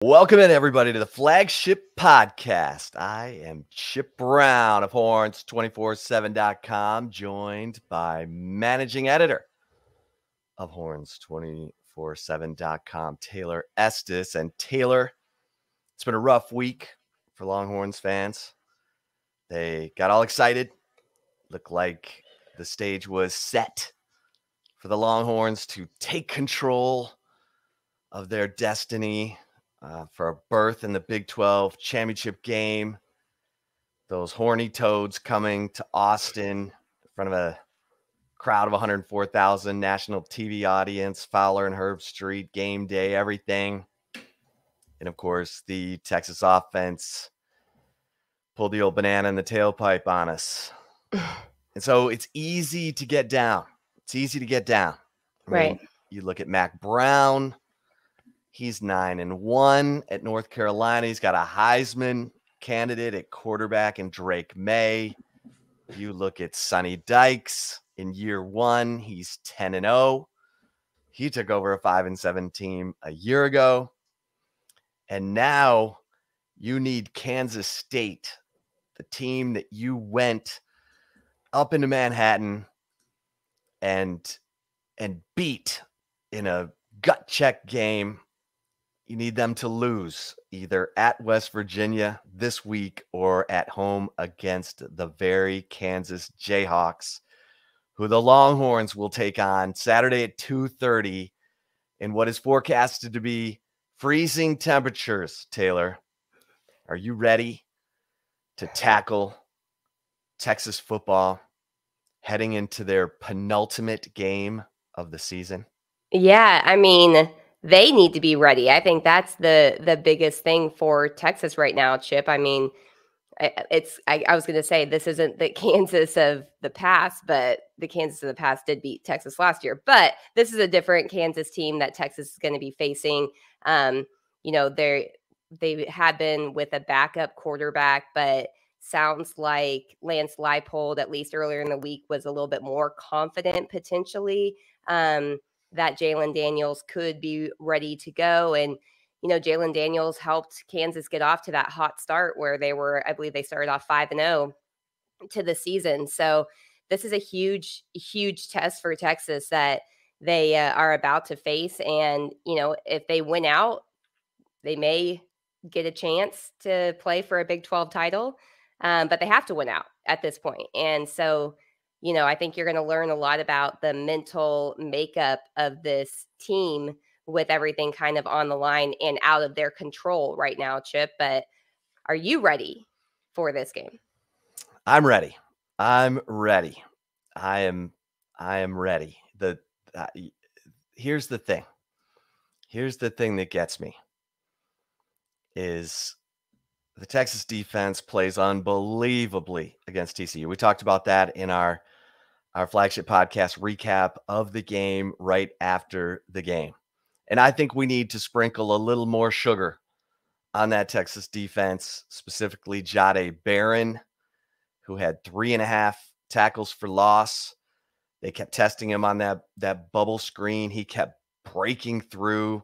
Welcome in, everybody, to the Flagship Podcast. I am Chip Brown of Horns247.com, joined by managing editor of Horns247.com, Taylor Estes. And Taylor, it's been a rough week for Longhorns fans. They got all excited. Looked like the stage was set for the Longhorns to take control of their destiny. For a berth in the Big 12 championship game. Those horny toads coming to Austin in front of a crowd of 104,000, national TV audience, Fowler and Herb Street, game day, everything. And, of course, the Texas offense pulled the old banana in the tailpipe on us. And so it's easy to get down. Right. You look at Mac Brown. He's 9-1 at North Carolina. He's got a Heisman candidate at quarterback in Drake May. You look at Sonny Dykes in year one. He's 10-0. He took over a 5-7 team a year ago. And now you need Kansas State, the team that you went up into Manhattan and beat in a gut check game. You need them to lose either at West Virginia this week or at home against the very Kansas Jayhawks, who the Longhorns will take on Saturday at 2:30 in what is forecasted to be freezing temperatures. Taylor, are you ready to tackle Texas football heading into their penultimate game of the season? Yeah, I mean, they need to be ready. I think that's the biggest thing for Texas right now, Chip. I mean, I was going to say this isn't the Kansas of the past, but the Kansas of the past did beat Texas last year. But this is a different Kansas team that Texas is going to be facing. They had been with a backup quarterback, but sounds like Lance Leipold, at least earlier in the week, was a little bit more confident potentially that Jalen Daniels could be ready to go. And Jalen Daniels helped Kansas get off to that hot start where I believe they started off 5-0 to the season. So this is a huge, huge test for Texas that they are about to face. And, if they win out, they may get a chance to play for a Big 12 title, but they have to win out at this point. And so, I think you're going to learn a lot about the mental makeup of this team with everything kind of on the line and out of their control right now, Chip. But are you ready for this game? I'm ready. I am ready. Here's the thing. Here's the thing that gets me is the Texas defense plays unbelievably against TCU. We talked about that in our Flagship Podcast recap of the game right after the game. And I think we need to sprinkle a little more sugar on that Texas defense, specifically Jahdae Barron, who had 3.5 tackles for loss. They kept testing him on that bubble screen. He kept breaking through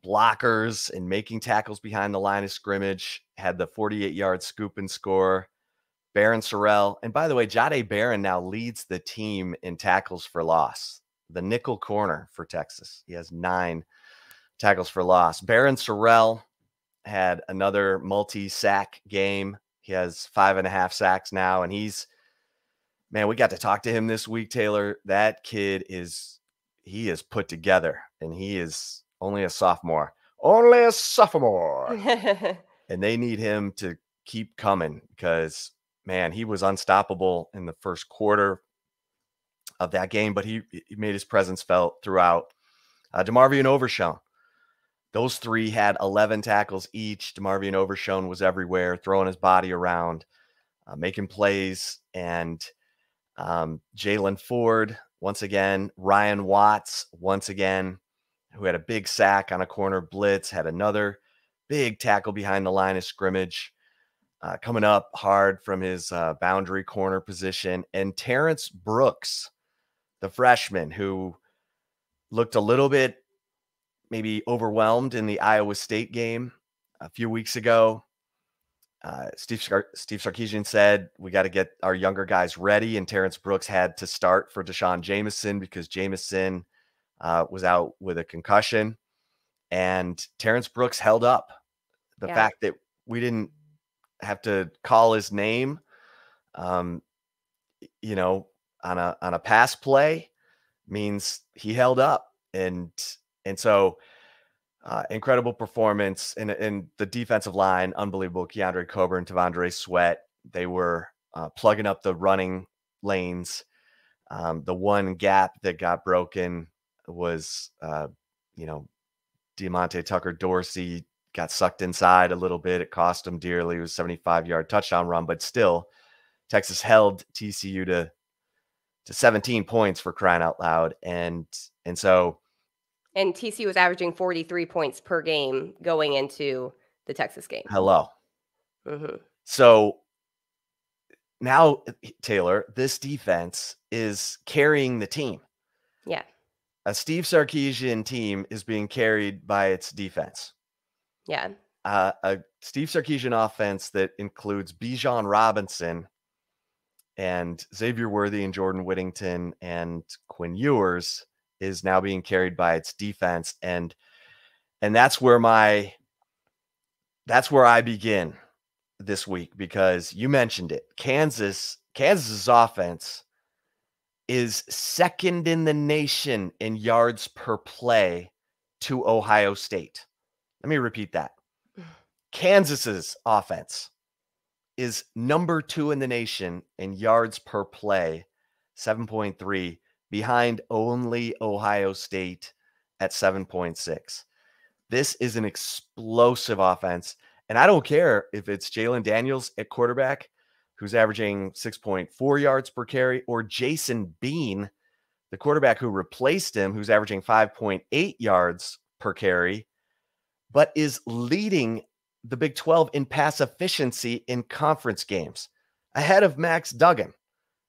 blockers and making tackles behind the line of scrimmage, had the 48-yard scoop and score. Barron Sorrell. And by the way, Jahdae Barron now leads the team in tackles for loss, the nickel corner for Texas. He has 9 tackles for loss. Barron Sorrell had another multi-sack game. He has 5.5 sacks now, and we got to talk to him this week, Taylor. That kid he is put together, and he is only a sophomore. And they need him to keep coming because, man, he was unstoppable in the first quarter of that game, but he made his presence felt throughout. DeMarvion Overshown. Those three had 11 tackles each. DeMarvion Overshown was everywhere, throwing his body around, making plays. And Jalen Ford, once again. Ryan Watts, once again, who had a big sack on a corner blitz, had another big tackle behind the line of scrimmage, coming up hard from his boundary corner position. And Terrence Brooks, the freshman, who looked a little bit maybe overwhelmed in the Iowa State game a few weeks ago. Steve Sarkisian said, we got to get our younger guys ready, and Terrence Brooks had to start for Deshaun Jameson because Jameson was out with a concussion, and Terrence Brooks held up. The fact that we didn't have to call his name, on a pass play means he held up. And so incredible performance in the defensive line. Unbelievable. Keandre Coburn, Tavondre Sweat. They were plugging up the running lanes. The one gap that got broken was, Diamante Tucker Dorsey got sucked inside a little bit. It cost him dearly. It was a 75-yard touchdown run, but still Texas held TCU to 17 points, for crying out loud. And TCU was averaging 43 points per game going into the Texas game. Hello. Mm-hmm. So now, Taylor, this defense is carrying the team. Yeah. A Steve Sarkisian team is being carried by its defense. Yeah. A Steve Sarkisian offense that includes Bijan Robinson and Xavier Worthy and Jordan Whittington and Quinn Ewers is now being carried by its defense. And that's where I begin this week, because you mentioned it. Kansas's offense is second in the nation in yards per play to Ohio State. Let me repeat that. Kansas's offense is number 2 in the nation in yards per play, 7.3, behind only Ohio State at 7.6. This is an explosive offense. And I don't care if it's Jalen Daniels at quarterback, who's averaging 6.4 yards per carry, or Jason Bean, the quarterback who replaced him, who's averaging 5.8 yards per carry, but is leading the Big 12 in pass efficiency in conference games, ahead of Max Duggan,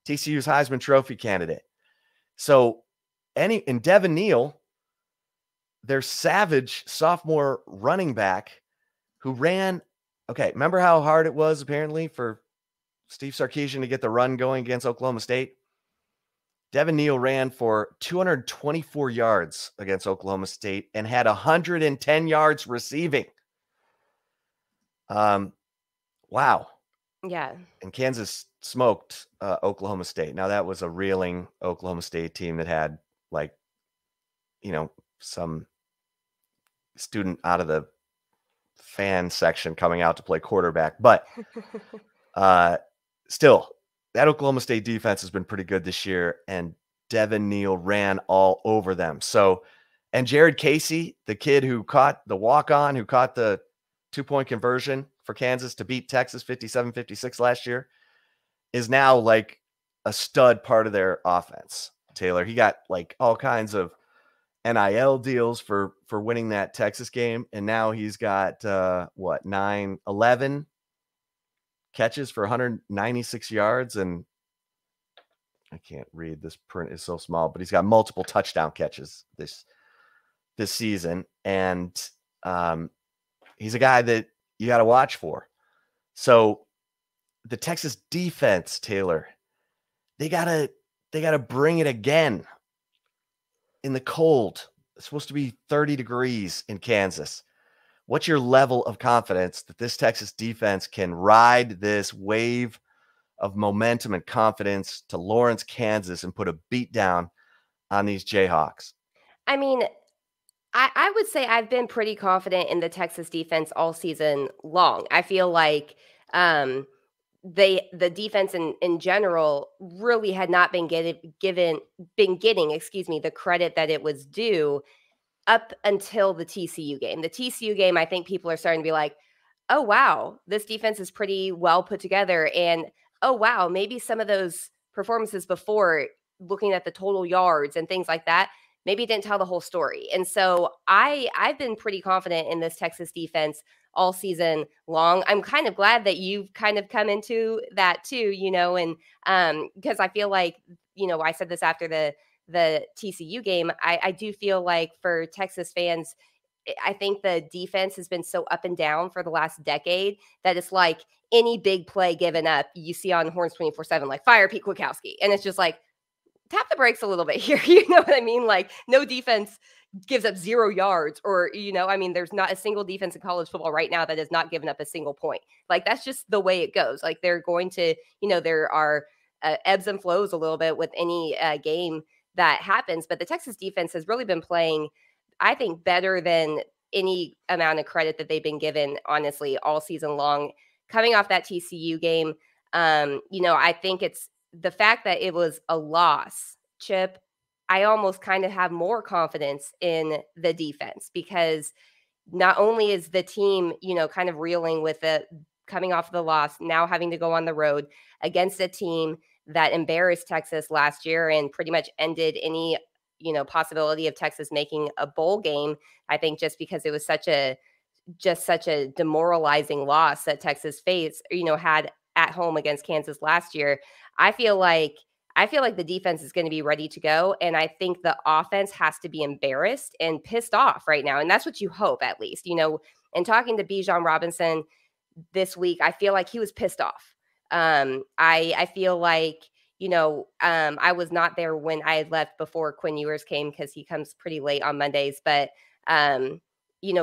TCU's Heisman Trophy candidate. So, and Devin Neal, their savage sophomore running back, who ran, remember how hard it was apparently for Steve Sarkisian to get the run going against Oklahoma State? Devin Neal ran for 224 yards against Oklahoma State and had 110 yards receiving. Wow. Yeah. And Kansas smoked Oklahoma State. Now, that was a reeling Oklahoma State team that had, some student out of the fan section coming out to play quarterback. But still, that Oklahoma State defense has been pretty good this year, and Devin Neal ran all over them. So, and Jared Casey, the kid who caught the walk-on, who caught the 2-point conversion for Kansas to beat Texas 57-56 last year, is now like a stud part of their offense. Taylor, he got like all kinds of NIL deals for winning that Texas game, and now he's got 11 catches for 196 yards, and I can't read, this print is so small, but he's got multiple touchdown catches this season, and he's a guy that you got to watch for. So the Texas defense, Taylor, they gotta bring it again in the cold. It's supposed to be 30 degrees in Kansas. What's your level of confidence that this Texas defense can ride this wave of momentum and confidence to Lawrence, Kansas, and put a beat down on these Jayhawks? I mean, I would say I've been pretty confident in the Texas defense all season long. I feel like the defense in general really had not been getting the credit that it was due up until the TCU game. The TCU game, I think people are starting to be like, oh, wow, this defense is pretty well put together. And, oh, wow, maybe some of those performances before, looking at the total yards and things like that, maybe it didn't tell the whole story. And so I've been pretty confident in this Texas defense all season long. I'm kind of glad that you've kind of come into that too, and because I feel like, I said this after the TCU game, I do feel like for Texas fans, I think the defense has been so up and down for the last decade that it's like any big play given up, you see on Horns 24/7, like fire Pete Kwiatkowski. And it's just like, tap the brakes a little bit here. You know what I mean? Like no defense gives up 0 yards or, I mean, there's not a single defense in college football right now that has not given up a single point. Like that's just the way it goes. Like they're going to, there are ebbs and flows a little bit with any game that happens. But the Texas defense has really been playing, I think, better than any amount of credit that they've been given, honestly, all season long. Coming off that TCU game, I think it's the fact that it was a loss, Chip. I almost kind of have more confidence in the defense because not only is the team, kind of reeling with it coming off the loss, now having to go on the road against a team that embarrassed Texas last year and pretty much ended any possibility of Texas making a bowl game. I think just because it was such a demoralizing loss that Texas faced, had at home against Kansas last year. I feel like the defense is going to be ready to go. And I think the offense has to be embarrassed and pissed off right now. And that's what you hope, at least, and talking to Bijan Robinson this week, I feel like he was pissed off. I feel like, I was not there when I had left before Quinn Ewers came because he comes pretty late on Mondays. But,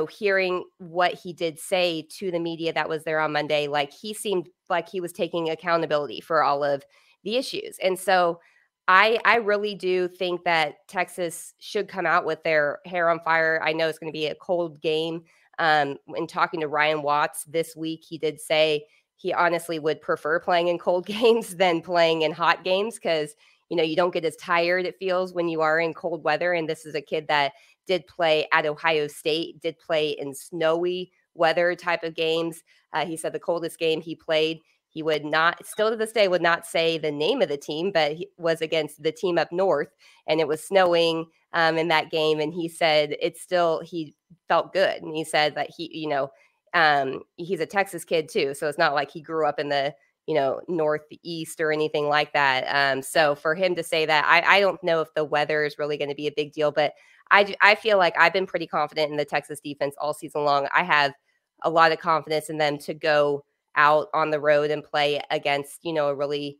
hearing what he did say to the media that was there on Monday, like he seemed like he was taking accountability for all of the issues. And so I really do think that Texas should come out with their hair on fire. I know it's going to be a cold game. In talking to Ryan Watts this week, he did say he honestly would prefer playing in cold games than playing in hot games because, you don't get as tired, it feels, when you are in cold weather. And this is a kid that did play at Ohio State, did play in snowy weather type of games. He said the coldest game he played, he would not, still to this day, would not say the name of the team, but he was against the team up north and it was snowing in that game. And he said he felt good. And he said that he's a Texas kid too. So it's not like he grew up in the, Northeast or anything like that. So for him to say that, I don't know if the weather is really going to be a big deal, but I feel like I've been pretty confident in the Texas defense all season long. I have a lot of confidence in them to go out on the road and play against, a really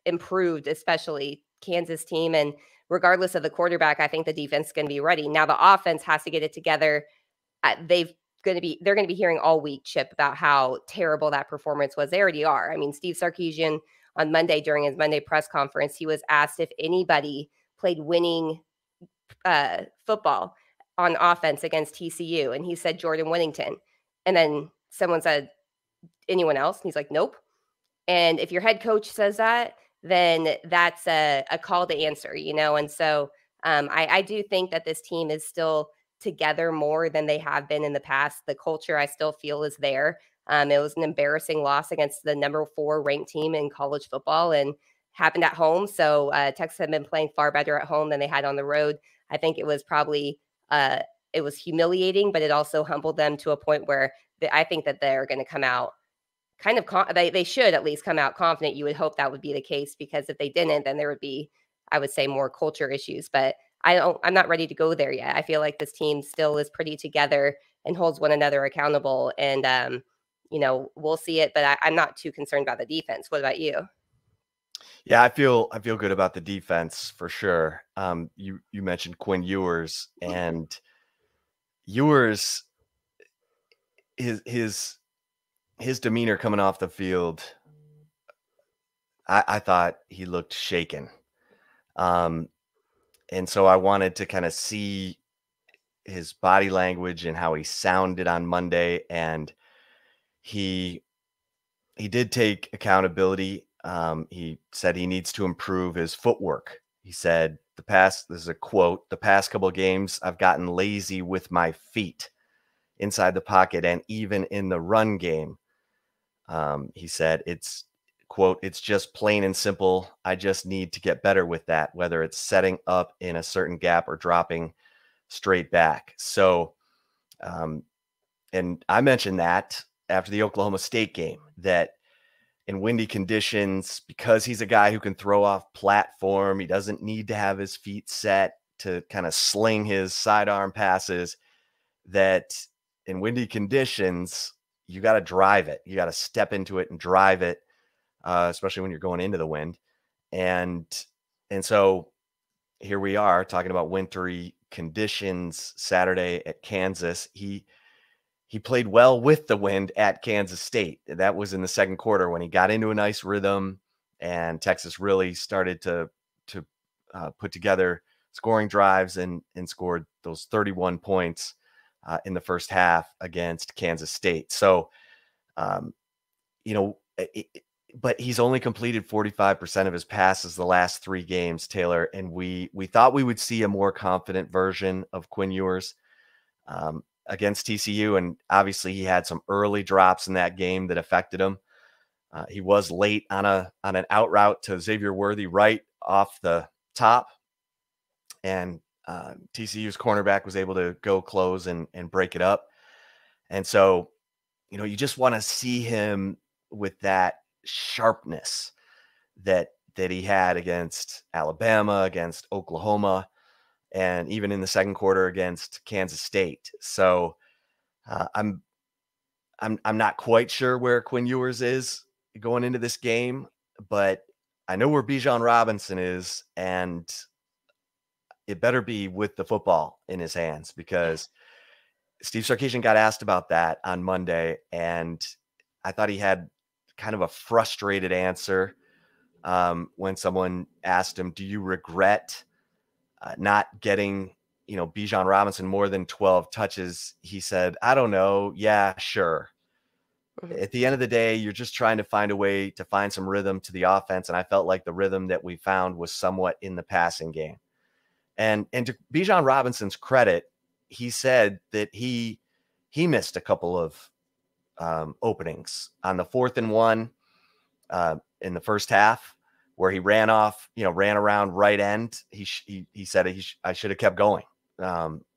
improved, especially Kansas team. And regardless of the quarterback, I think the defense is going to be ready. Now the offense has to get it together. They're going to be hearing all week, Chip, about how terrible that performance was. They already are. I mean, Steve Sarkisian on Monday during his Monday press conference, he was asked if anybody played winning football on offense against TCU. And he said Jordan Whittington. And then someone said, anyone else? And he's like, nope. And if your head coach says that, then that's a call to answer, And so I do think that this team is still together more than they have been in the past. The culture I still feel is there. It was an embarrassing loss against the number 4 ranked team in college football and happened at home. So Texas had been playing far better at home than they had on the road. I think it was probably it was humiliating, but it also humbled them to a point where I think that they're going to come out kind of they should at least come out confident. You would hope that would be the case, because if they didn't, then there would be, I would say, more culture issues. But I'm not ready to go there yet. I feel like this team still is pretty together and holds one another accountable. And we'll see it, but I'm not too concerned about the defense. What about you? Yeah, I feel good about the defense for sure. You mentioned Quinn Ewers, and Ewers, his demeanor coming off the field, I thought he looked shaken. And so I wanted to kind of see his body language and how he sounded on Monday. And he did take accountability. He said he needs to improve his footwork. He said, this is a quote, "The past couple of games, I've gotten lazy with my feet inside the pocket and even in the run game." He said, quote, "It's just plain and simple. I just need to get better with that, whether it's setting up in a certain gap or dropping straight back." So, and I mentioned that after the Oklahoma State game, that in windy conditions, because he's a guy who can throw off platform. He doesn't need to have his feet set to kind of sling his sidearm passes, that in windy conditions, you got to drive it. You got to step into it and drive it, especially when you're going into the wind. And so here we are talking about wintry conditions Saturday at Kansas. He played well with the wind at Kansas State. That was in the second quarter when he got into a nice rhythm and Texas really started to put together scoring drives and scored those 31 points in the first half against Kansas State. So, but he's only completed 45% of his passes the last 3 games, Taylor. And we thought we would see a more confident version of Quinn Ewers against TCU. And obviously he had some early drops in that game that affected him. He was late on an out route to Xavier Worthy right off the top. And TCU's cornerback was able to go close and break it up. And so, you just want to see him with that sharpness that he had against Alabama, against Oklahoma, and even in the second quarter against Kansas State. So I'm not quite sure where Quinn Ewers is going into this game, but I know where Bijan Robinson is, and it better be with the football in his hands, because Steve Sarkisian got asked about that on Monday, and I thought he had kind of a frustrated answer when someone asked him, do you regret not getting, Bijan Robinson more than 12 touches? He said, I don't know. Yeah, sure. At the end of the day, you're just trying to find a way to find some rhythm to the offense. And I felt like the rhythm that we found was somewhat in the passing game. And to Bijan Robinson's credit, he said that he missed a couple of openings on the 4th and 1 in the first half, where he ran around right end. He said I should have kept going.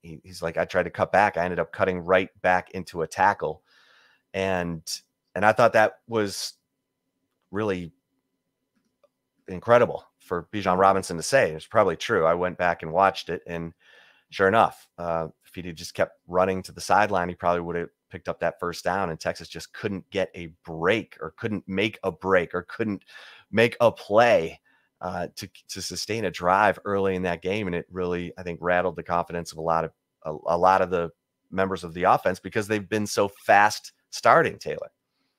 He's like, I tried to cut back. I ended up cutting right back into a tackle. And I thought that was really incredible for Bijan Robinson to say. It's probably true. I went back and watched it, and sure enough, if he'd just kept running to the sideline, he probably would have picked up that first down, and Texas just couldn't get a break, or couldn't make a break, or couldn't make a play to sustain a drive early in that game. And it really, I think, rattled the confidence of a lot of the members of the offense, because they've been so fast starting, Taylor.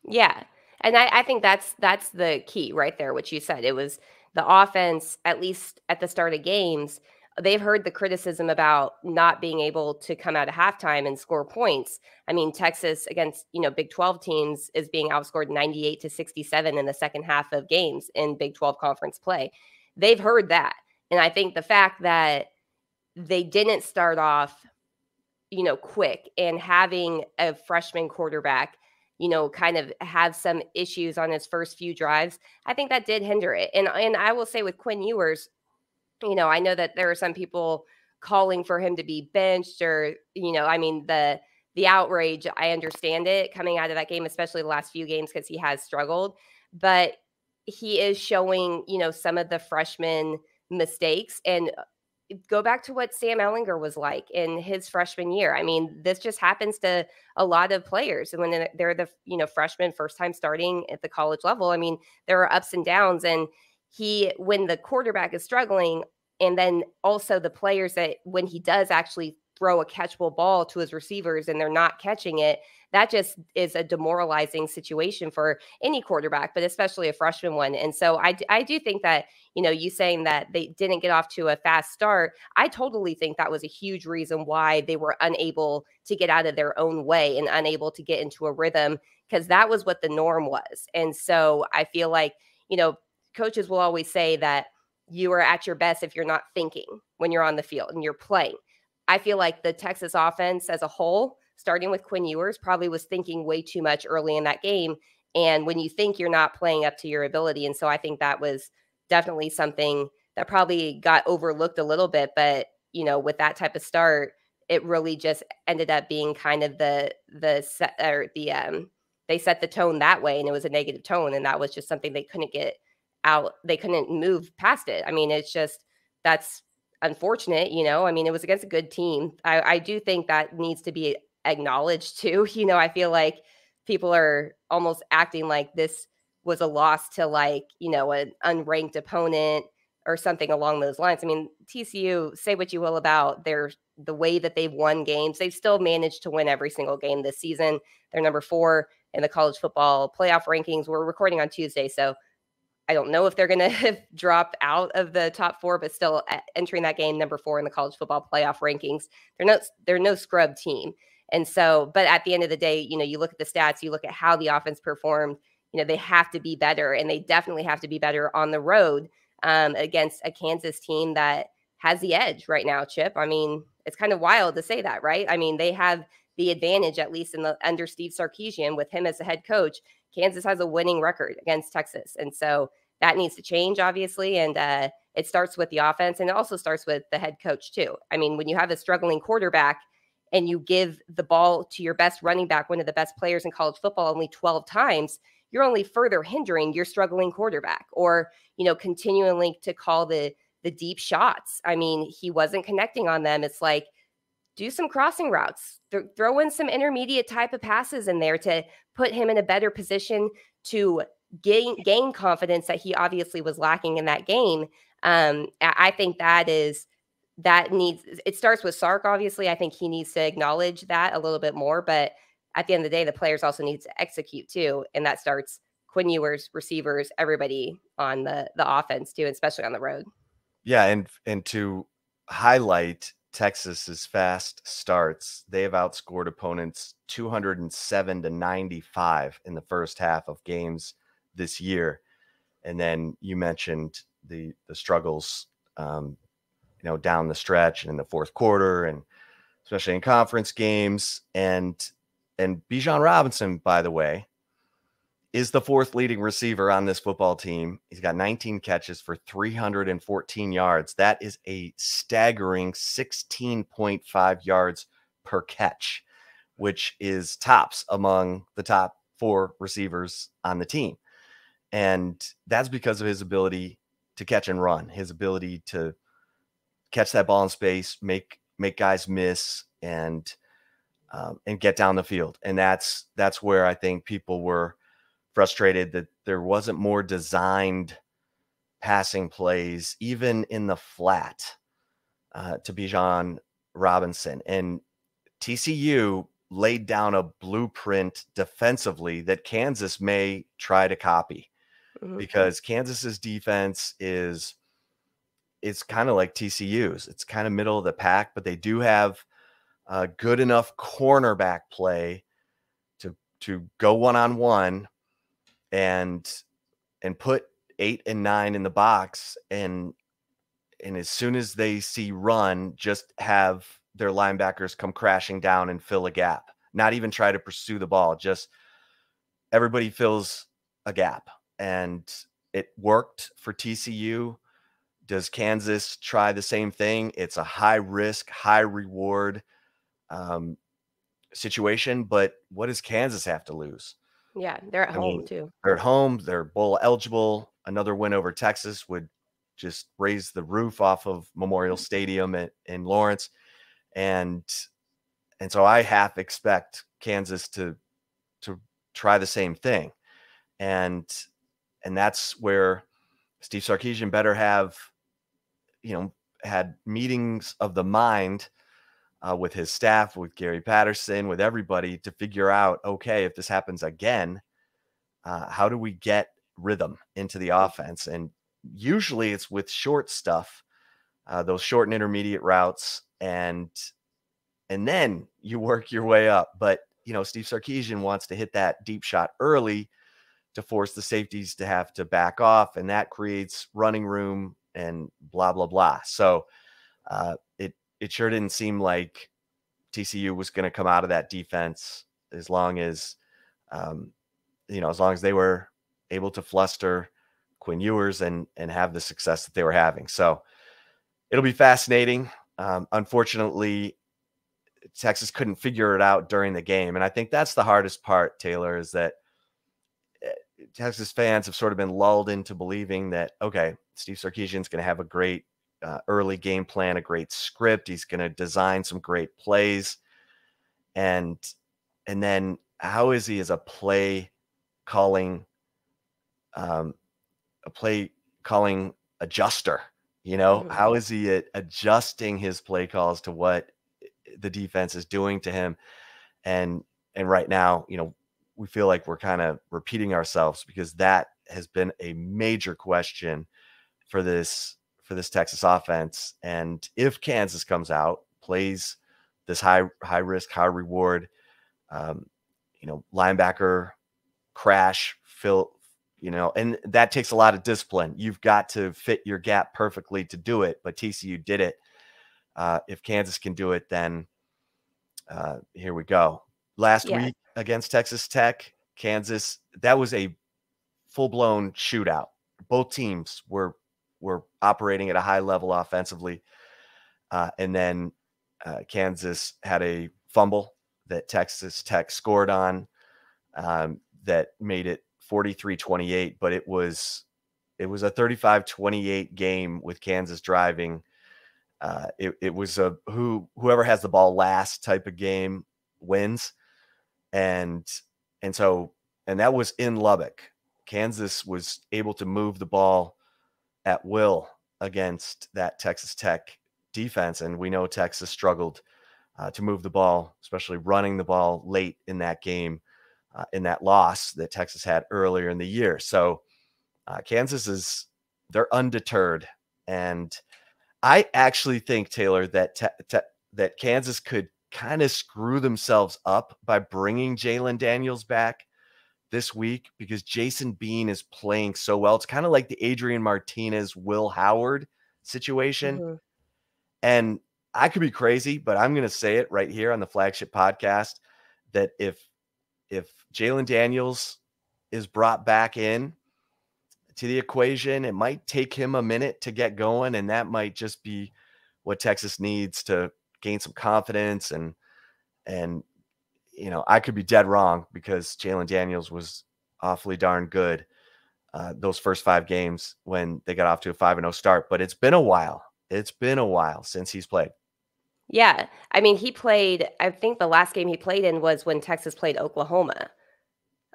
Yeah. And I think that's the key right there, what you said. It was the offense, at least at the start of games, they've heard the criticism about not being able to come out of halftime and score points. I mean, Texas against, Big 12 teams is being outscored 98-67 in the second half of games in Big 12 conference play. They've heard that. And I think the fact that they didn't start off, quick, and having a freshman quarterback, kind of have some issues on his first few drives, I think that did hinder it. And I will say with Quinn Ewers, I know that there are some people calling for him to be benched, or, the outrage, I understand it coming out of that game, especially the last few games, because he has struggled, but he is showing, some of the freshman mistakes. And go back to what Sam Ehlinger was like in his freshman year. I mean, this just happens to a lot of players. And when they're the, freshman, first time starting at the college level, I mean, there are ups and downs. And when the quarterback is struggling, and then also the players that when he does actually throw a catchable ball to his receivers and they're not catching it, that just is a demoralizing situation for any quarterback, but especially a freshman one. And so I do think that, you saying that they didn't get off to a fast start, I totally think that was a huge reason why they were unable to get out of their own way and unable to get into a rhythm, because that was what the norm was. And so I feel like, coaches will always say that you are at your best if you're not thinking when you're on the field and you're playing. I feel like the Texas offense as a whole, starting with Quinn Ewers, probably was thinking way too much early in that game. And when you think, you're not playing up to your ability. And so I think that was definitely something that probably got overlooked a little bit. But, with that type of start, it really just ended up being kind of the they set the tone that way, and it was a negative tone, and that was just something they couldn't get out. They couldn't move past it. I mean, it's just that's unfortunate, I mean, it was against a good team. I do think that needs to be acknowledged too. I feel like people are almost acting like this was a loss to like, an unranked opponent or something along those lines. I mean, TCU, say what you will about the way that they've won games, they've still managed to win every single game this season. They're number 4 in the college football playoff rankings. We're recording on Tuesday, so I don't know if they're going to drop out of the top 4, but still entering that game number 4 in the college football playoff rankings. They're no scrub team. And so, but at the end of the day, you look at the stats, you look at how the offense performed, they have to be better, and they definitely have to be better on the road against a Kansas team that has the edge right now, Chip. I mean, it's kind of wild to say that, right? I mean, they have the advantage, at least under Steve Sarkisian, with him as the head coach. Kansas has a winning record against Texas. And so that needs to change, obviously. And it starts with the offense, and it also starts with the head coach too. I mean, when you have a struggling quarterback and you give the ball to your best running back, one of the best players in college football, only 12 times, you're only further hindering your struggling quarterback, or, continuing to call the deep shots. I mean, he wasn't connecting on them. It's like, do some crossing routes, throw in some intermediate type of passes in there to put him in a better position to gain confidence that he obviously was lacking in that game. I think it starts with Sark. Obviously, I think he needs to acknowledge that a little bit more, but at the end of the day, the players also need to execute too. And that starts Quinn Ewers, receivers, everybody on the offense too, especially on the road. Yeah. And to highlight Texas's fast starts, they have outscored opponents 207-95 in the first half of games this year. And then you mentioned the struggles, down the stretch and in the fourth quarter, and especially in conference games. And Bijan Robinson, by the way, is the 4th leading receiver on this football team. He's got 19 catches for 314 yards. That is a staggering 16.5 yards per catch, which is tops among the top 4 receivers on the team. And that's because of his ability to catch and run, his ability to catch that ball in space, make guys miss, and get down the field. And that's where I think people were frustrated that there wasn't more designed passing plays, even in the flat, to Bijan Robinson. And TCU laid down a blueprint defensively that Kansas may try to copy, because Kansas's defense it's kind of like TCU's. It's kind of middle of the pack, but they do have good enough cornerback play to go one-on-one and put 8 and 9 in the box, and as soon as they see run, just have their linebackers come crashing down and fill a gap. Not even try to pursue the ball, just everybody fills a gap. And it worked for TCU. Does Kansas try the same thing? It's a high risk, high reward situation, but what does Kansas have to lose? Yeah, they're at home too. They're at home. They're bowl eligible. Another win over Texas would just raise the roof off of Memorial Stadium in Lawrence. And so I half expect Kansas to try the same thing. And that's where Steve Sarkisian better have, had meetings of the mind with his staff, with Gary Patterson, with everybody, to figure out, okay, if this happens again, how do we get rhythm into the offense? And usually it's with short stuff, those short and intermediate routes, and then you work your way up. But, Steve Sarkisian wants to hit that deep shot early to force the safeties to have to back off, and that creates running room and blah, blah, blah. So it sure didn't seem like TCU was going to come out of that defense as long as they were able to fluster Quinn Ewers and have the success that they were having. So it'll be fascinating. Unfortunately, Texas couldn't figure it out during the game. And I think that's the hardest part, Taylor, is that Texas fans have sort of been lulled into believing that, okay, Steve Sarkisian's going to have a great early game plan, a great script. He's going to design some great plays. And then how is he as a play calling adjuster? How is he adjusting his play calls to what the defense is doing to him? And right now, we feel like we're kind of repeating ourselves, because that has been a major question for this Texas offense. And if Kansas comes out, plays this high risk, high reward, linebacker crash, and that takes a lot of discipline. You've got to fit your gap perfectly to do it, but TCU did it. If Kansas can do it, then here we go. Last week against Texas Tech, Kansas, that was a full-blown shootout. Both teams were operating at a high level offensively. And then Kansas had a fumble that Texas Tech scored on that made it 43-28, but it was a 35-28 game with Kansas driving. It was a whoever has the ball last type of game wins. And that was in Lubbock. Kansas was able to move the ball at will against that Texas Tech defense. And we know Texas struggled to move the ball, especially running the ball late in that game, in that loss that Texas had earlier in the year. So Kansas they're undeterred. And I actually think, Taylor, that that Kansas could kind of screw themselves up by bringing Jalen Daniels back this week, because Jason Bean is playing so well. It's kind of like the Adrian Martinez, Will Howard situation. Mm-hmm. And I could be crazy, but I'm going to say it right here on the Flagship Podcast that if Jalen Daniels is brought back in to the equation, it might take him a minute to get going. And that might just be what Texas needs to gain some confidence. And I could be dead wrong, because Jalen Daniels was awfully darn good those first 5 games when they got off to a 5-0 start. But it's been a while. It's been a while since he's played. Yeah. I mean, I think the last game he played in was when Texas played Oklahoma.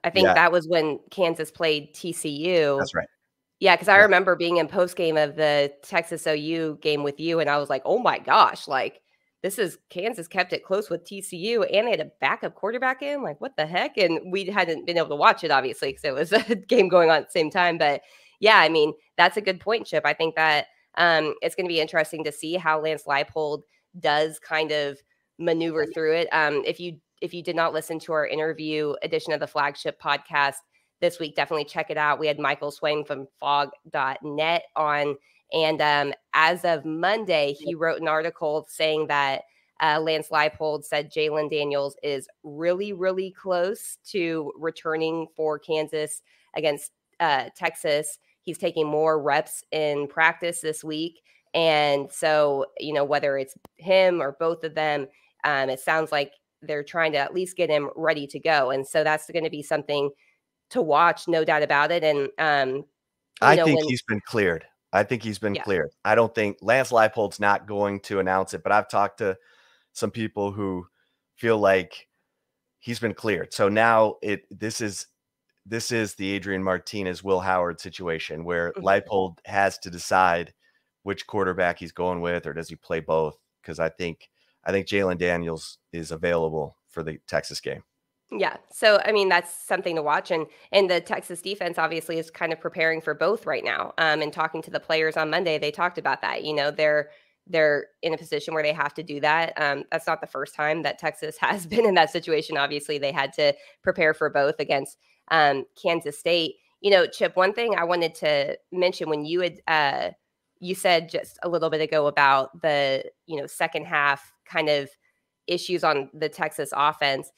I think that was when Kansas played TCU. That's right. Yeah, because I remember being in post game of the Texas OU game with you, and I was like, oh my gosh, like, this is Kansas kept it close with TCU, and they had a backup quarterback in. Like, what the heck? And we hadn't been able to watch it, obviously, because it was a game going on at the same time. But yeah, I mean, that's a good point, Chip. I think that it's going to be interesting to see how Lance Leipold does kind of maneuver through it. If you did not listen to our interview edition of the Flagship Podcast this week, definitely check it out. We had Michael Swang from fog.net on. And as of Monday, he wrote an article saying that Lance Leipold said Jalen Daniels is really, really close to returning for Kansas against Texas. He's taking more reps in practice this week. And so, whether it's him or both of them, it sounds like they're trying to at least get him ready to go. And so that's going to be something to watch, no doubt about it. And I think he's been cleared. I think he's been cleared. I don't think Lance Leipold's not going to announce it, but I've talked to some people who feel like he's been cleared. So now this is the Adrian Martinez, Will Howard situation where Leipold has to decide which quarterback he's going with, or does he play both? Because I think Jalen Daniels is available for the Texas game. Yeah. So, I mean, that's something to watch. And the Texas defense obviously is kind of preparing for both right now. And talking to the players on Monday, they talked about that. They're in a position where they have to do that. That's not the first time that Texas has been in that situation. Obviously, they had to prepare for both against Kansas State. Chip, one thing I wanted to mention when you had you said just a little bit ago about the second half kind of issues on the Texas offense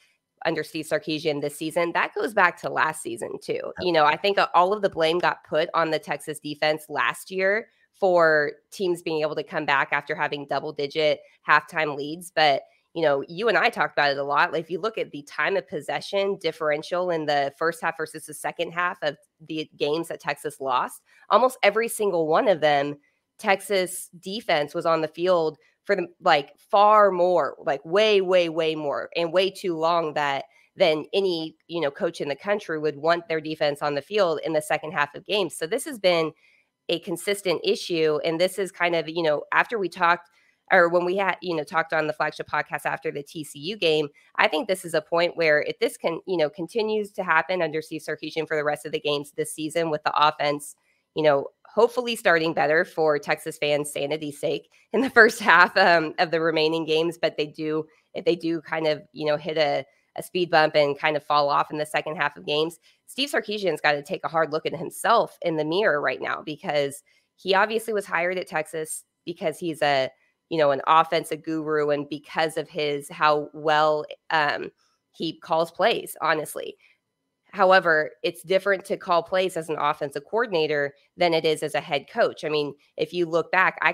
under Steve Sarkisian this season, that goes back to last season too. I think all of the blame got put on the Texas defense last year for teams being able to come back after having double-digit halftime leads. But, you and I talked about it a lot. Like if you look at the time of possession differential in the first half versus the second half of the games that Texas lost, almost every single one of them, Texas defense was on the field for the far more, way, way, way more, and way too long than any, coach in the country would want their defense on the field in the second half of games. So this has been a consistent issue. And this is kind of, after we talked, or when we had, talked on the Flagship Podcast after the TCU game, I think this is a point where if this continues to happen under Steve Sarkisian for the rest of the games this season with the offense, hopefully starting better for Texas fans' sanity's sake in the first half of the remaining games. But if they do kind of, hit a speed bump and kind of fall off in the second half of games, Steve Sarkisian's got to take a hard look at himself in the mirror right now, because he obviously was hired at Texas because he's an offensive guru, and because of how well he calls plays, honestly. However, it's different to call plays as an offensive coordinator than it is as a head coach. I mean, if you look back, I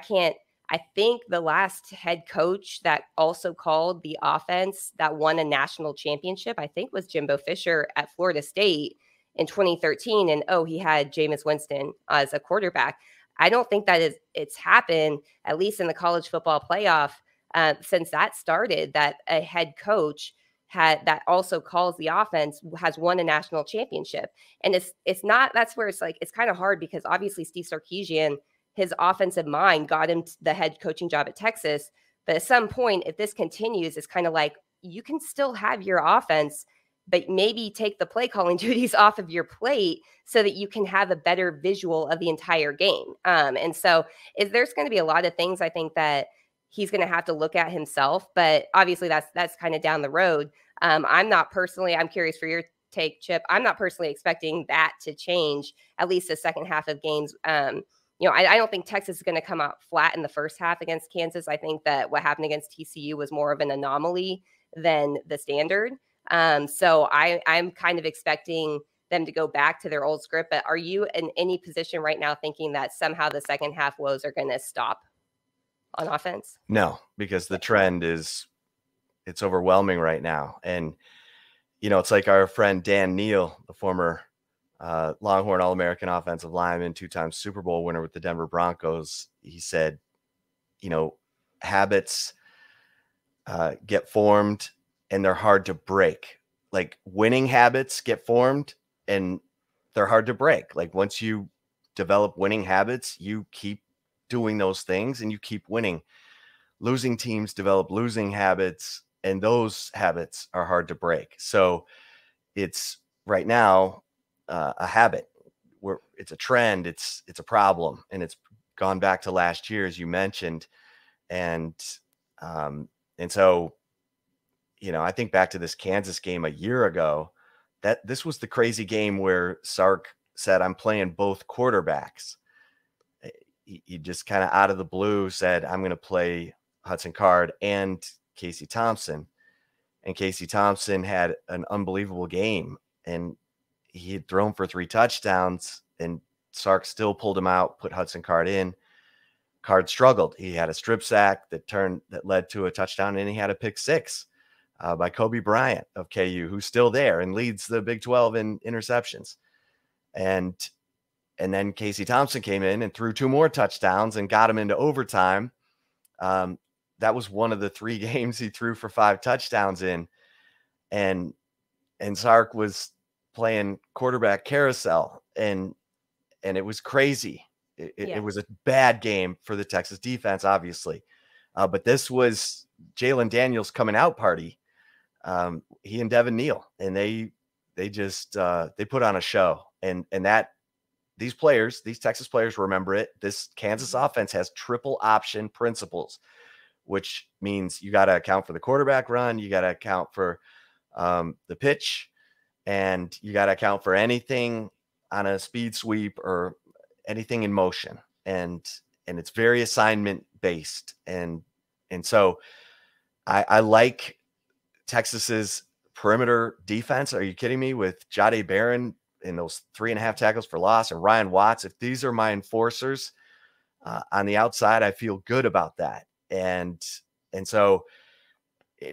think the last head coach that also called the offense that won a national championship, I think, was Jimbo Fisher at Florida State in 2013. And he had Jameis Winston as a quarterback. I don't think that it's happened, at least in the college football playoff, since that started, that a head coach that also calls the offense has won a national championship. And it's not, that's where it's kind of hard, because obviously Steve Sarkisian, his offensive mind got him the head coaching job at Texas. But at some point, if this continues, it's kind of like, you can still have your offense, but maybe take the play calling duties off of your plate so that you can have a better visual of the entire game. And so there's going to be a lot of things I think that he's going to have to look at himself, but obviously that's kind of down the road. I'm curious for your take, Chip. I'm not personally expecting that to change, at least the second half of games. I don't think Texas is going to come out flat in the first half against Kansas. I think that what happened against TCU was more of an anomaly than the standard. So I'm kind of expecting them to go back to their old script. But are you in any position right now thinking that somehow the second half woes are going to stop on offense? No, because the trend it's overwhelming right now. And, it's like our friend Dan Neal, the former Longhorn All-American offensive lineman, 2-time Super Bowl winner with the Denver Broncos. He said, habits get formed and they're hard to break. Like winning habits get formed and they're hard to break. Like once you develop winning habits, you keep doing those things and you keep winning. Losing teams develop losing habits, and those habits are hard to break. So it's right now a habit where it's a trend, it's a problem, and it's gone back to last year, as you mentioned. And so, I think back to this Kansas game a year ago, that this was the crazy game where Sark said, I'm playing both quarterbacks. He just kind of out of the blue said, I'm going to play Hudson Card and Casey Thompson. And Casey Thompson had an unbelievable game, and he had thrown for 3 touchdowns, and Sark still pulled him out, put Hudson Card in. Card struggled. He had a strip sack that led to a touchdown, and he had a pick 6 by Kobe Bryant of KU, who's still there and leads the Big 12 in interceptions. And then Casey Thompson came in and threw 2 more touchdowns and got him into overtime. That was one of the 3 games he threw for 5 touchdowns in. And Sark was playing quarterback carousel, and it was crazy. It was a bad game for the Texas defense, obviously. But this was Jalen Daniels' coming out party. He and Devin Neal, and they put on a show, and that these Texas players remember it. This Kansas offense has triple option principles, which means you got to account for the quarterback run, you got to account for the pitch, and you got to account for anything on a speed sweep or anything in motion. And it's very assignment based. And so I like Texas's perimeter defense. Are you kidding me? With Jahdae Barron in those 3.5 tackles for loss and Ryan Watts. If these are my enforcers on the outside, I feel good about that. And so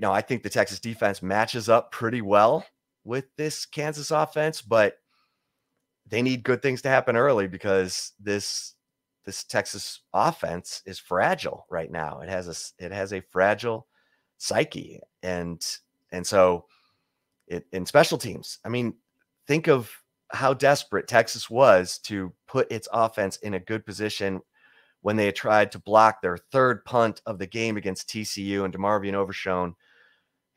I think the Texas defense matches up pretty well with this Kansas offense, but they need good things to happen early because this Texas offense is fragile right now. It has a fragile psyche, and so in special teams. I mean, think of how desperate Texas was to put its offense in a good position when they had tried to block their third punt of the game against TCU, and DeMarvion Overshone,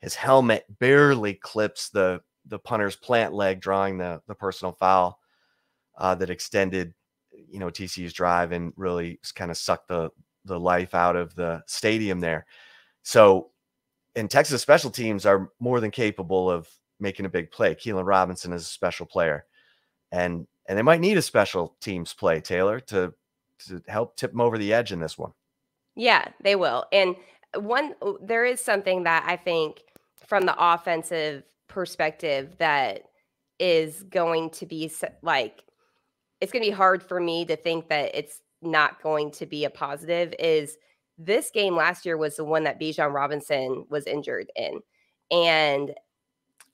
his helmet barely clips the punter's plant leg, drawing the personal foul that extended, TCU's drive and really kind of sucked the life out of the stadium there. So, and Texas special teams are more than capable of making a big play. Keelan Robinson is a special player, and they might need a special teams play, Taylor, to help tip them over the edge in this one. Yeah, they will. And there is something that I think from the offensive perspective that is going to be like, it's going to be hard for me to think that it's not going to be a positive. Is this game last year was the one that Bijan Robinson was injured in, and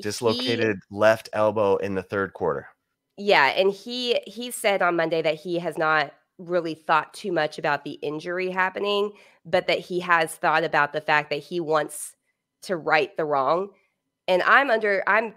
dislocated left elbow in the third quarter. Yeah, and he said on Monday that he has not really thought too much about the injury happening, but that he has thought about the fact that he wants to right the wrong. And I'm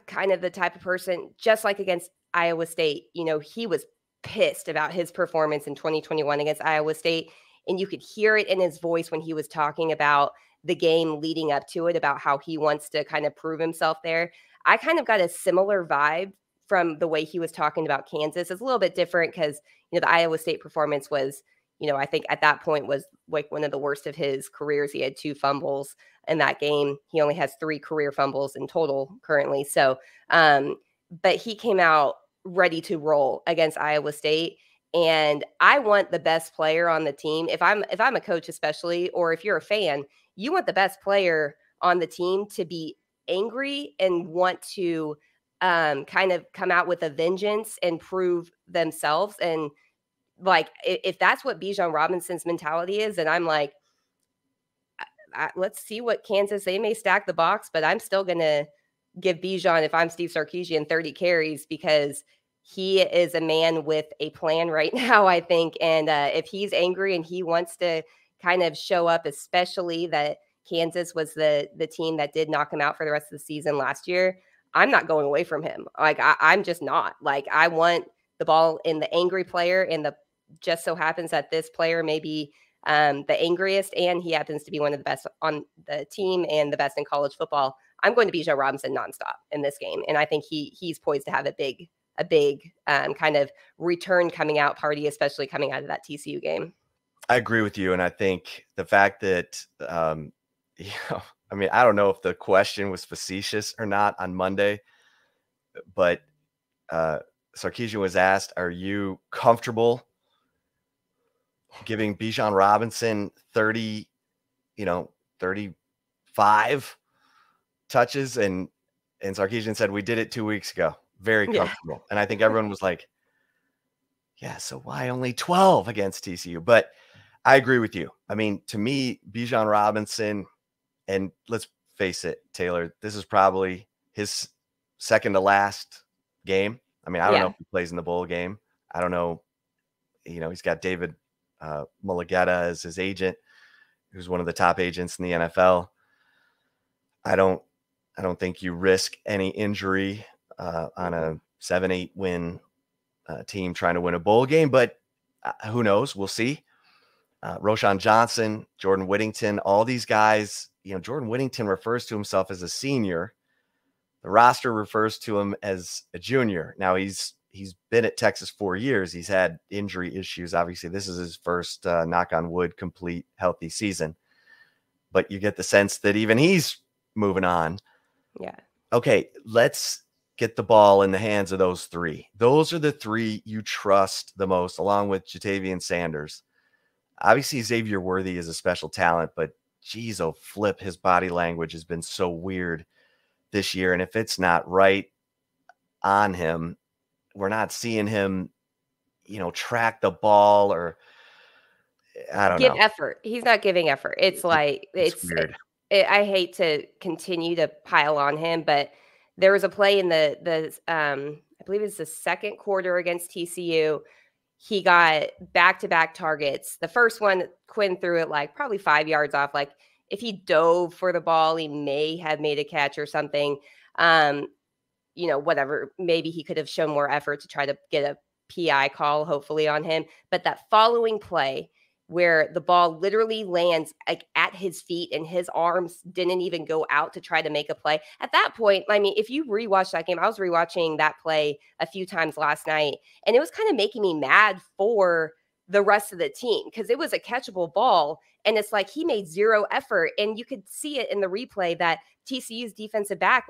kind of the type of person, just like against Iowa State, he was pissed about his performance in 2021 against Iowa State. And you could hear it in his voice when he was talking about the game leading up to it, about how he wants to kind of prove himself there. I kind of got a similar vibe from the way he was talking about Kansas. It's a little bit different because, the Iowa State performance was, I think at that point was like one of the worst of his careers. He had 2 fumbles in that game. He only has 3 career fumbles in total currently. So, but he came out ready to roll against Iowa State. And I want the best player on the team. If I'm a coach, especially, or if you're a fan, you want the best player on the team to be angry and want to kind of come out with a vengeance and prove themselves. And like, if that's what Bijan Robinson's mentality is, and I'm like, let's see what Kansas, they may stack the box, but I'm still going to give Bijan, if I'm Steve Sarkisian, 30 carries because he is a man with a plan right now, I think. And if he's angry and he wants to kind of show up, especially that Kansas was the team that did knock him out for the rest of the season last year, I'm not going away from him. Like, I'm just not. Like, I want the ball in the angry player, and just so happens that this player may be the angriest, and he happens to be one of the best on the team and the best in college football. I'm going to Bijan Robinson nonstop in this game, and I think he's poised to have a big kind of return coming out party, especially coming out of that TCU game. I agree with you, and I think the fact that I mean, I don't know if the question was facetious or not on Monday, but Sarkisian was asked, are you comfortable giving Bijan Robinson 35 touches? And Sarkisian said, we did it 2 weeks ago. Very comfortable. Yeah. And I think everyone was like, yeah, so why only 12 against TCU? But I agree with you. I mean, to me, Bijan Robinson, and let's face it, Taylor, this is probably his second to last game. I mean, I don't know if he plays in the bowl game. I don't know. He's got David Mulligetta as his agent, who's one of the top agents in the NFL. I don't think you risk any injury on a 7-8 win team trying to win a bowl game, but who knows? We'll see. Roschon Johnson, Jordan Whittington, all these guys. Jordan Whittington refers to himself as a senior. The roster refers to him as a junior. Now he's been at Texas 4 years. He's had injury issues. Obviously, this is his first, knock on wood, complete healthy season. But you get the sense that even he's moving on. Yeah. Okay, let's get the ball in the hands of those 3. Those are the 3 you trust the most, along with Jatavian Sanders. Obviously, Xavier Worthy is a special talent, but geez, oh, flip, his body language has been so weird this year. And if it's not right on him, we're not seeing him, track the ball, or I don't know. Give effort. He's not giving effort. It's like, it's weird. I hate to continue to pile on him, but there was a play in the I believe it's the second quarter against TCU. He got back-to-back targets. The first one, Quinn threw it like probably 5 yards off. Like if he dove for the ball, he may have made a catch or something. Whatever. Maybe he could have shown more effort to try to get a PI call, hopefully, on him. But that following play where the ball literally lands like at his feet and his arms didn't even go out to try to make a play. At that point, I mean, if you rewatch that game, I was rewatching that play a few times last night, and it was kind of making me mad for the rest of the team because it was a catchable ball. And it's like he made zero effort. And you could see it in the replay that TCU's defensive back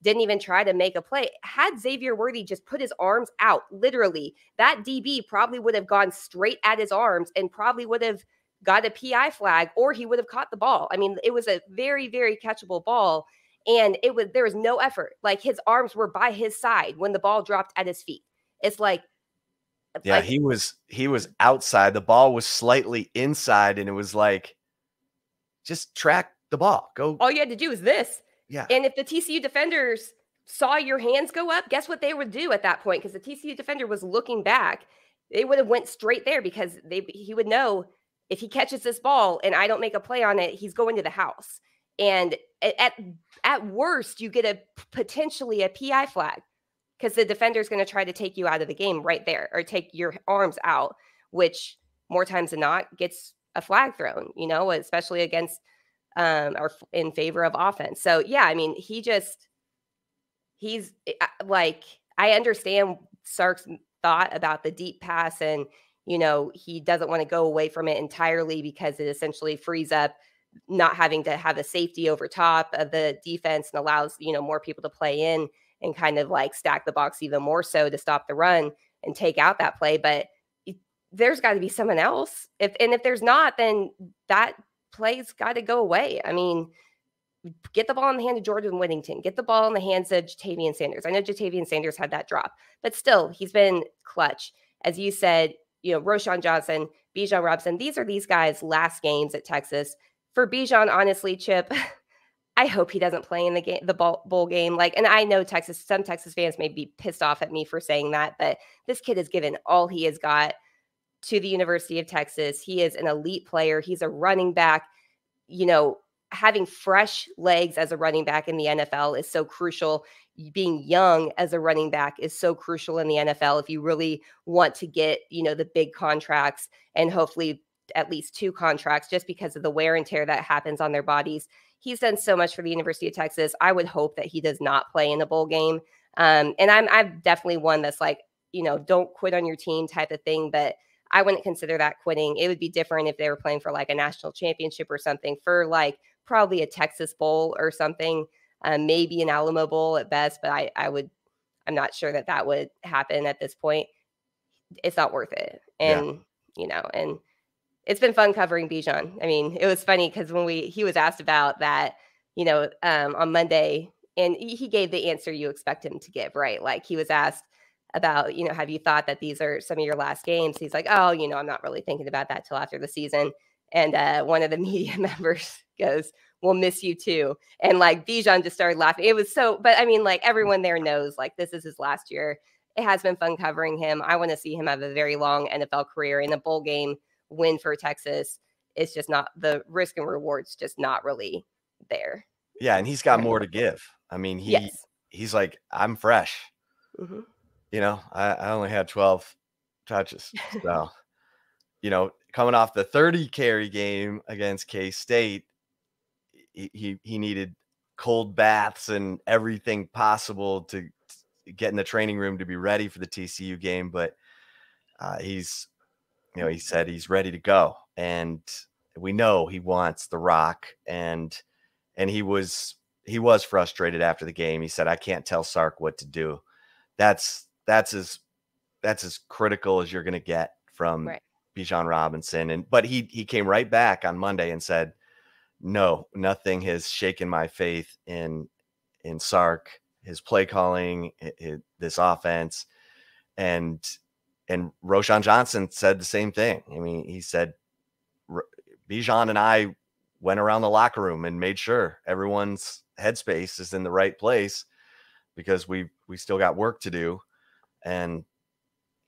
didn't even try to make a play. Had Xavier Worthy just put his arms out, literally, that DB probably would have gone straight at his arms and probably would have got a PI flag, or he would have caught the ball. I mean, it was a very, very catchable ball. And there was no effort. Like his arms were by his side when the ball dropped at his feet. It's like, yeah, he was outside. The ball was slightly inside, and it was like, just track the ball. Go. All you had to do was this. Yeah. And if the TCU defenders saw your hands go up, guess what they would do at that point? Because the TCU defender was looking back. They would have went straight there because he would know if he catches this ball and I don't make a play on it, he's going to the house. And at worst, you get potentially a PI flag, because the defender is going to try to take you out of the game right there, or take your arms out, which more times than not gets a flag thrown, especially against or in favor of offense. So, yeah, I mean, he's like, I understand Sark's thought about the deep pass, and, he doesn't want to go away from it entirely because it essentially frees up not having to have a safety over top of the defense and allows, more people to play in and kind of stack the box even more so to stop the run and take out that play. But there's got to be someone else. If there's not, then that play's got to go away. I mean, get the ball in the hand of Jordan Whittington. Get the ball in the hands of Jatavian Sanders. I know Jatavian Sanders had that drop, but still, he's been clutch. As you said, Roschon Johnson, Bijan Robinson, these are these guys' last games at Texas. For Bijan, honestly, Chip, I hope he doesn't play in the bowl game. And I know some Texas fans may be pissed off at me for saying that, but this kid has given all he has got to the University of Texas. He is an elite player. He's a running back. Having fresh legs as a running back in the NFL is so crucial. Being young as a running back is so crucial in the NFL if you really want to get, the big contracts, and hopefully at least 2 contracts, just because of the wear and tear that happens on their bodies. He's done so much for the University of Texas. I would hope that he does not play in a bowl game. And I'm definitely one that's don't quit on your team type of thing, but I wouldn't consider that quitting. It would be different if they were playing for a national championship or something, for probably a Texas Bowl or something, maybe an Alamo Bowl at best. But I'm not sure that would happen at this point. It's not worth it. And, and it's been fun covering Bijan. I mean, it was funny because when he was asked about that, on Monday, and he gave the answer you expect him to give, right? He was asked about, have you thought that these are some of your last games? He's like, oh, I'm not really thinking about that till after the season. And one of the media members goes, we'll miss you too. And Bijan just started laughing. It was but I mean, everyone there knows, this is his last year. It has been fun covering him. I want to see him have a very long NFL career. In a bowl game win for Texas, it's just not, the risk and rewards just not really there. Yeah. And he's got more to give. I mean, he's like, I'm fresh. Mm-hmm. I only had 12 touches. So, coming off the 30 carry game against K-State, he needed cold baths and everything possible to get in the training room to be ready for the TCU game. But he said he's ready to go, and we know he wants the rock. And he was frustrated after the game. He said, I can't tell Sark what to do. That's as critical as you're going to get from Bijan Robinson. But he came right back on Monday and said, no, nothing has shaken my faith in Sark, his play calling, this offense. And Roschon Johnson said the same thing. I mean, he said, Bijan and I went around the locker room and made sure everyone's headspace is in the right place, because we still got work to do. And,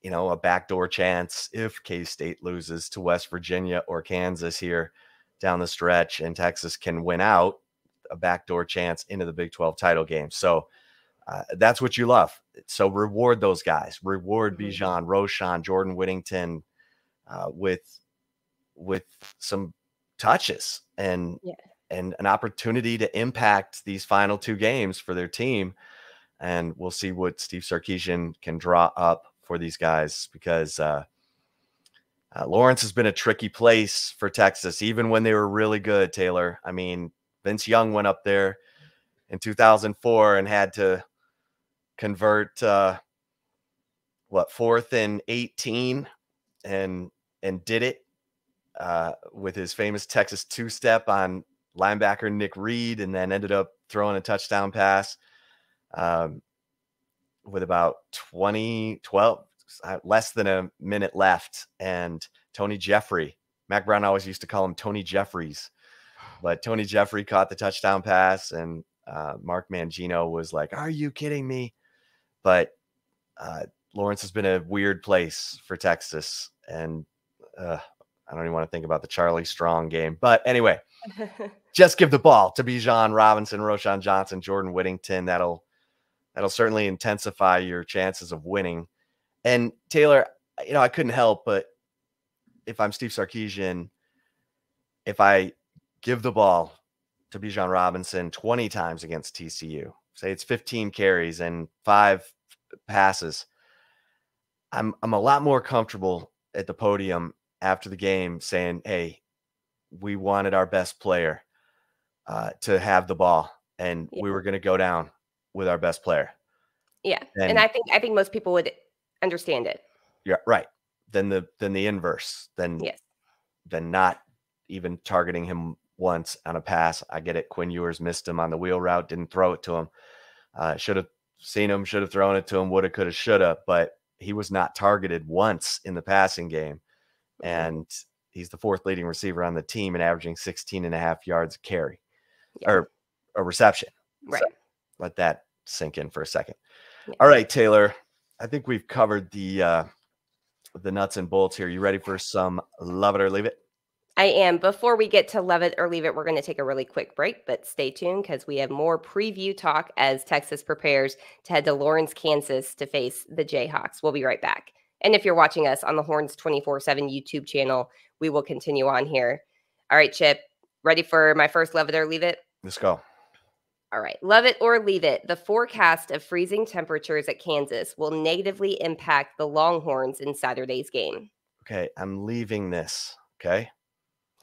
you know, a backdoor chance if K-State loses to West Virginia or Kansas here down the stretch and Texas can win out, a backdoor chance into the Big 12 title game. So that's what you love. So reward those guys. Reward Bijan, Roshan, Jordan Whittington with some touches and an opportunity to impact these final two games for their team. And we'll see what Steve Sarkisian can draw up for these guys, because Lawrence has been a tricky place for Texas, even when they were really good, Taylor. I mean, Vince Young went up there in 2004 and had to convert 4th and 18 and did it with his famous Texas two-step on linebacker Nick Reed, and then ended up throwing a touchdown pass with about 12 less than a minute left. And Tony Jeffrey, Mac Brown always used to call him Tony Jeffries, but Tony Jeffrey caught the touchdown pass, and Mark Mangino was like, "Are you kidding me?" But Lawrence has been a weird place for Texas, and I don't even want to think about the Charlie Strong game. But anyway, just give the ball to Bijan Robinson, Roshan Johnson, Jordan Whittington. That'll certainly intensify your chances of winning. And Taylor, you know, I couldn't help but, if I'm Steve Sarkisian, if I give the ball to Bijan Robinson 20 times against TCU, say it's 15 carries and 5 passes, I'm a lot more comfortable at the podium after the game saying, "Hey, we wanted our best player to have the ball, and we were going to go down with our best player." Yeah, and I think most people would understand it. Yeah, right. Then the inverse. Then not even targeting him once on a pass. I get it. Quinn Ewers missed him on the wheel route, didn't throw it to him. Should have seen him, should have thrown it to him, woulda, coulda, shoulda, but he was not targeted once in the passing game. And he's the 4th leading receiver on the team and averaging 16.5 yards a carry or a reception. Right. So let that sink in for a second. Yeah. All right, Taylor, I think we've covered the nuts and bolts here. You ready for some love it or leave it? I am. Before we get to love it or leave it, we're going to take a really quick break, but stay tuned because we have more preview talk as Texas prepares to head to Lawrence, Kansas to face the Jayhawks. We'll be right back. And if you're watching us on the Horns 24/7 YouTube channel, we will continue on here. All right, Chip, ready for my first love it or leave it? Let's go. All right. Love it or leave it. The forecast of freezing temperatures at Kansas will negatively impact the Longhorns in Saturday's game. Okay. I'm leaving this. Okay.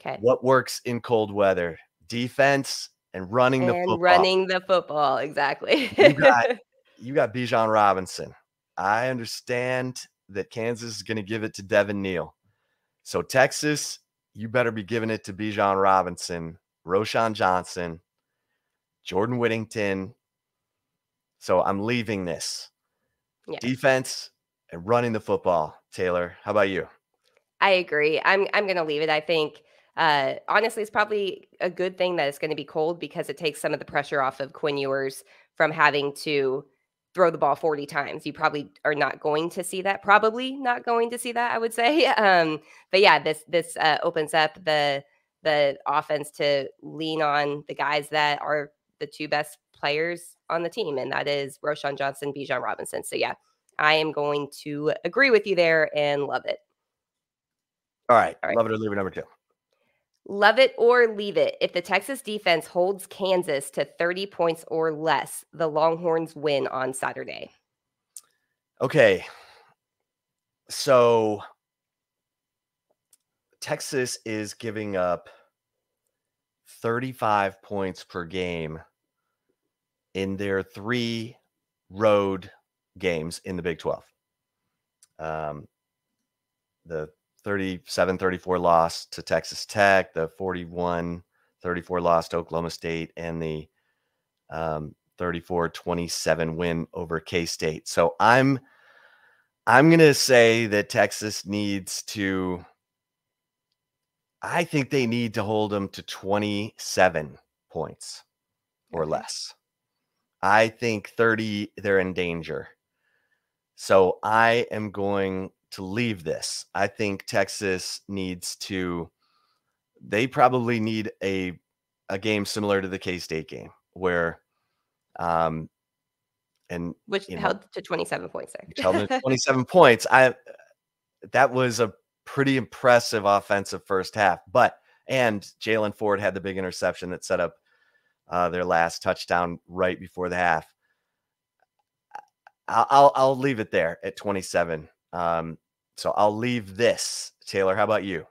Okay. What works in cold weather? Defense and running the football. Running the football. Exactly. You got Bijan Robinson. I understand that Kansas is going to give it to Devin Neal. So Texas, you better be giving it to Bijan Robinson, Roshan Johnson, Jordan Whittington. So I'm leaving this. Yeah. Defense and running the football. Taylor, how about you? I agree. I'm going to leave it. I think, honestly, it's probably a good thing that it's going to be cold because it takes some of the pressure off of Quinn Ewers from having to throw the ball 40 times. You probably are not going to see that. Probably not going to see that, I would say. But yeah, this opens up the offense to lean on the guys that are the 2 best players on the team, and that is Roshan Johnson, Bijan Robinson. So yeah, I am going to agree with you there and love it. All right. Love it or leave it, number 2. Love it or leave it. If the Texas defense holds Kansas to 30 points or less, the Longhorns win on Saturday. Okay. So Texas is giving up 35 points per game in their 3 road games in the Big 12. The 37-34 loss to Texas Tech, the 41-34 loss to Oklahoma State, and the 34-27 win over K-State. So I'm going to say that Texas needs to I think they need to hold them to 27 points or less. I think 30, they're in danger. So I am going to leave this. I think Texas they probably need a game similar to the K-State game where, which held to 27 points there. Which held to 27 points. That was a pretty impressive offensive first half, and Jalen Ford had the big interception that set up their last touchdown right before the half. I'll leave it there at 27. So I'll leave this. Taylor, how about you?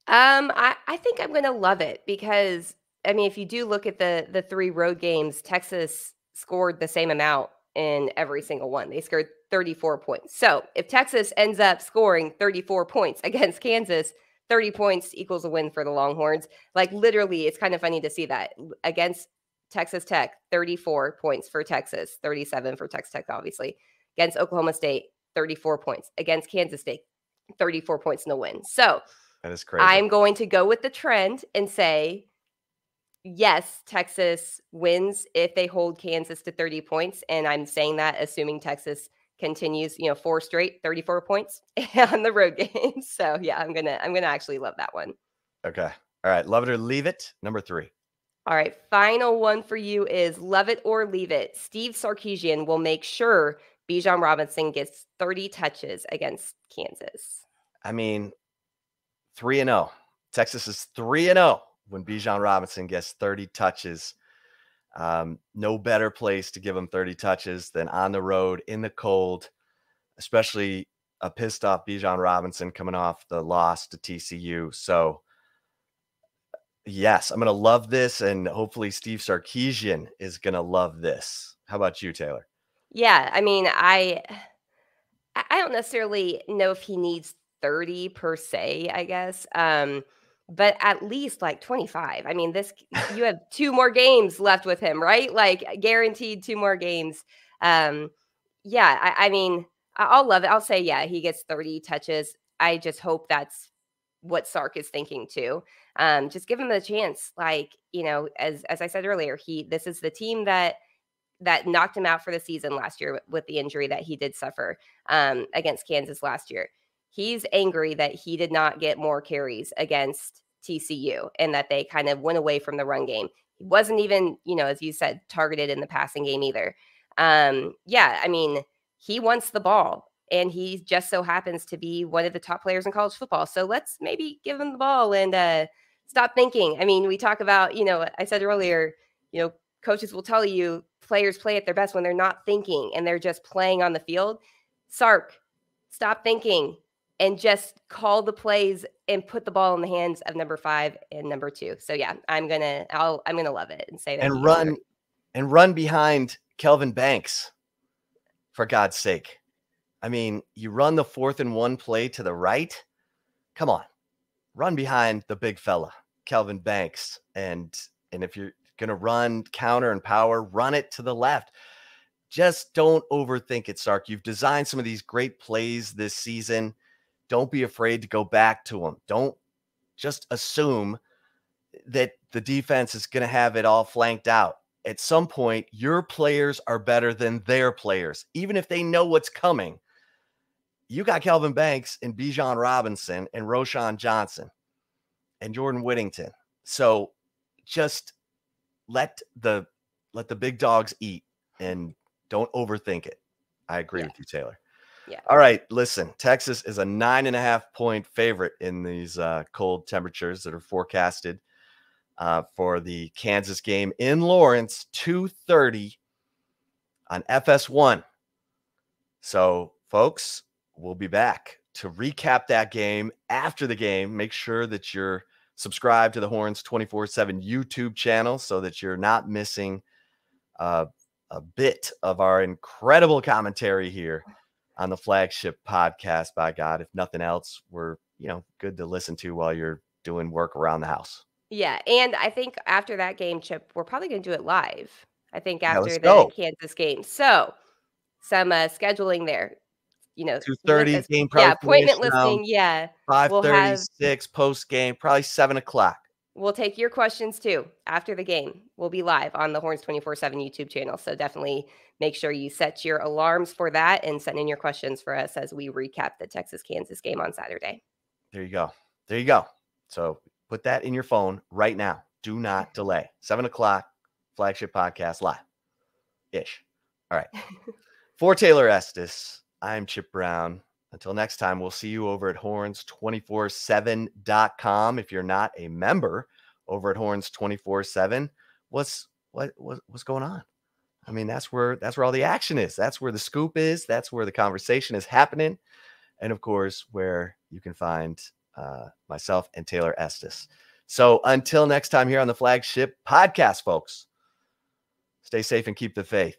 I think I'm going to love it because, I mean, if you do look at the 3 road games, Texas scored the same amount in every single one. They scored 34 points. So if Texas ends up scoring 34 points against Kansas, 30 points equals a win for the Longhorns. Like literally, it's kind of funny to see that against Texas Tech, 34 points for Texas, 37 for Texas Tech, obviously. Against Oklahoma State, 34 points. Against Kansas State, 34 points in the win. So that is crazy. I'm going to go with the trend and say, yes, Texas wins if they hold Kansas to 30 points. And I'm saying that assuming Texas continues, 4 straight 34 points on the road games. So yeah, I'm gonna actually love that one. Okay. All right. Love it or leave it. Number 3. All right. Final one for you is love it or leave it. Steve Sarkisian will make sure Bijan Robinson gets 30 touches against Kansas. I mean, 3-0. Texas is 3-0 when Bijan Robinson gets 30 touches. No better place to give him 30 touches than on the road in the cold, especially a pissed off Bijan Robinson coming off the loss to TCU. So yes, I'm going to love this, and hopefully Steve Sarkisian is going to love this. How about you, Taylor? Yeah, I mean, I don't necessarily know if he needs 30 per se, I guess. But at least like 25. I mean, you have 2 more games left with him, right? Like guaranteed 2 more games. Yeah, I mean, I'll love it. I'll say, yeah, he gets 30 touches. I just hope that's what Sark is thinking too. Just give him the chance. Like, as I said earlier, this is the team that knocked him out for the season last year with the injury that he did suffer against Kansas last year. He's angry that he did not get more carries against TCU and that they kind of went away from the run game. He wasn't even, as you said, targeted in the passing game either. Yeah, I mean, he wants the ball and he just so happens to be one of the top players in college football. So let's maybe give him the ball and stop thinking. I mean, we talk about, I said earlier, coaches will tell you players play at their best when they're not thinking and they're just playing on the field. Sark, stop thinking and just call the plays and put the ball in the hands of number 5 and number 2. So yeah, I'm gonna love it and say that and run behind Kelvin Banks, for God's sake. I mean, you run the 4th and 1 play to the right. Come on, run behind the big fella, Kelvin Banks, and if you're gonna run counter and power, run it to the left. Just don't overthink it, Sark. You've designed some of these great plays this season. Don't be afraid to go back to them. Don't just assume that the defense is going to have it all flanked out. At some point, your players are better than their players, even if they know what's coming. You got Kelvin Banks and Bijan Robinson and Roschon Johnson and Jordan Whittington. So just let the big dogs eat and don't overthink it. I agree with you, Taylor. Yeah. All right. Listen, Texas is a 9.5 point favorite in these cold temperatures that are forecasted for the Kansas game in Lawrence, 2:30 on FS1. So, folks, we'll be back to recap that game after the game. Make sure that you're subscribed to the Horns 24/7 YouTube channel so that you're not missing a bit of our incredible commentary here on the Flagship Podcast. By God, if nothing else, we're good to listen to while you're doing work around the house. Yeah, and I think after that game, Chip, we're probably going to do it live. I think after the Kansas game. So some scheduling there. 2:30 game probably appointment finish around listening. Yeah. We'll 5:30, have 6 post game, probably 7 o'clock. We'll take your questions too after the game. We'll be live on the Horns 24/7 YouTube channel. So definitely make sure you set your alarms for that and send in your questions for us as we recap the Texas-Kansas game on Saturday. There you go. There you go. So put that in your phone right now. Do not delay. 7 o'clock, Flagship Podcast live-ish. All right. For Taylor Estes, I'm Chip Brown. Until next time, we'll see you over at horns247.com. If you're not a member over at Horns 24/7, what's going on? I mean, that's where all the action is. That's where the scoop is. That's where the conversation is happening. And of course, where you can find myself and Taylor Estes. So until next time here on the Flagship Podcast, folks, stay safe and keep the faith.